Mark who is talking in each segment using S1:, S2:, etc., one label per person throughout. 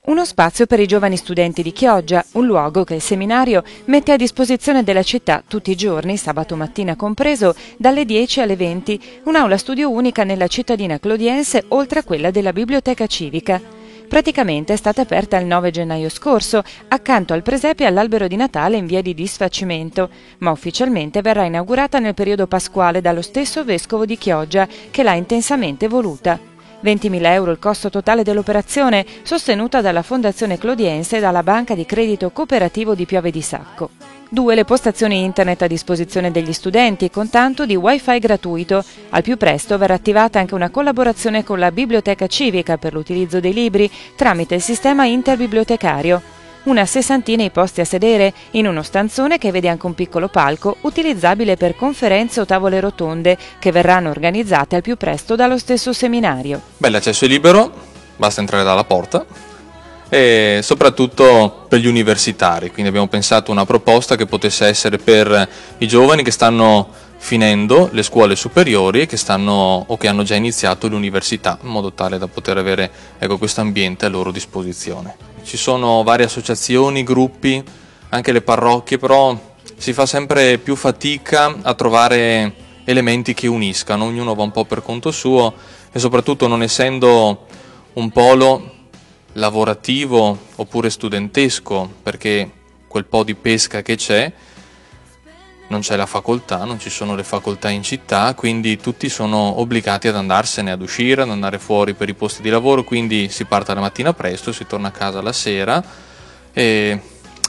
S1: Uno spazio per i giovani studenti di Chioggia, un luogo che il seminario mette a disposizione della città tutti i giorni, sabato mattina compreso, dalle 10 alle 20, un'aula studio unica nella cittadina clodiense oltre a quella della biblioteca civica. Praticamente è stata aperta il 9 gennaio scorso, accanto al presepe e all'albero di Natale in via di disfacimento, ma ufficialmente verrà inaugurata nel periodo pasquale dallo stesso vescovo di Chioggia, che l'ha intensamente voluta. 20.000 euro il costo totale dell'operazione, sostenuta dalla Fondazione Clodiense e dalla Banca di Credito Cooperativo di Piove di Sacco. 2 le postazioni internet a disposizione degli studenti, con tanto di wifi gratuito. Al più presto verrà attivata anche una collaborazione con la Biblioteca Civica per l'utilizzo dei libri tramite il sistema interbibliotecario. Una sessantina i posti a sedere, in uno stanzone che vede anche un piccolo palco utilizzabile per conferenze o tavole rotonde che verranno organizzate al più presto dallo stesso seminario.
S2: L'accesso è libero, basta entrare dalla porta, e soprattutto per gli universitari, quindi abbiamo pensato una proposta che potesse essere per i giovani che stanno finendo le scuole superiori e che hanno già iniziato l'università, in modo tale da poter avere questo ambiente a loro disposizione. Ci sono varie associazioni, gruppi, anche le parrocchie, però si fa sempre più fatica a trovare elementi che uniscano, ognuno va un po' per conto suo e soprattutto non essendo un polo lavorativo oppure studentesco, perché quel po' di pesca che c'è, non c'è la facoltà, non ci sono le facoltà in città, quindi tutti sono obbligati ad andarsene, ad uscire, ad andare fuori per i posti di lavoro, quindi si parte la mattina presto, si torna a casa la sera ed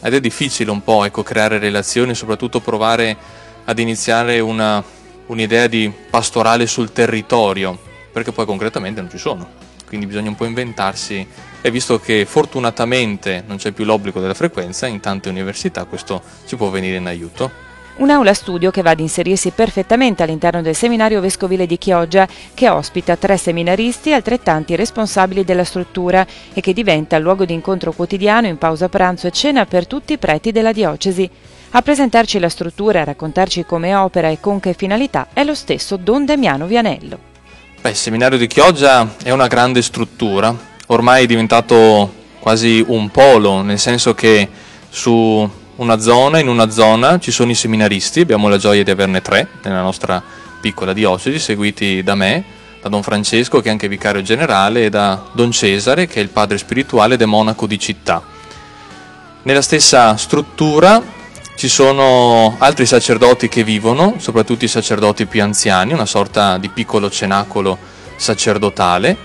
S2: è difficile un po' creare relazioni, soprattutto provare ad iniziare un'idea di pastorale sul territorio, perché poi concretamente non ci sono, quindi bisogna un po' inventarsi, e visto che fortunatamente non c'è più l'obbligo della frequenza, in tante università questo ci può venire in aiuto.
S1: Un'aula studio che va ad inserirsi perfettamente all'interno del seminario vescovile di Chioggia, che ospita 3 seminaristi altrettanti responsabili della struttura e che diventa luogo di incontro quotidiano in pausa pranzo e cena per tutti i preti della diocesi. A presentarci la struttura e a raccontarci come opera e con che finalità è lo stesso Don Damiano Vianello.
S2: Il seminario di Chioggia è una grande struttura, ormai è diventato quasi un polo, nel senso che in una zona ci sono i seminaristi, abbiamo la gioia di averne 3 nella nostra piccola diocesi, seguiti da me, da Don Francesco che è anche vicario generale e da Don Cesare che è il padre spirituale ed è monaco di città. Nella stessa struttura ci sono altri sacerdoti che vivono, soprattutto i sacerdoti più anziani, una sorta di piccolo cenacolo sacerdotale,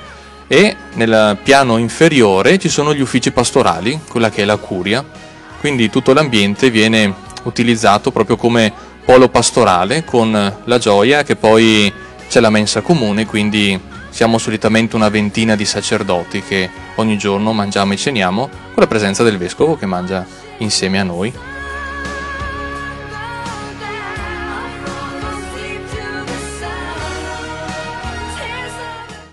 S2: e nel piano inferiore ci sono gli uffici pastorali, quella che è la curia. Quindi tutto l'ambiente viene utilizzato proprio come polo pastorale, con la gioia che poi c'è la mensa comune, quindi siamo solitamente una ventina di sacerdoti che ogni giorno mangiamo e ceniamo con la presenza del vescovo che mangia insieme a noi.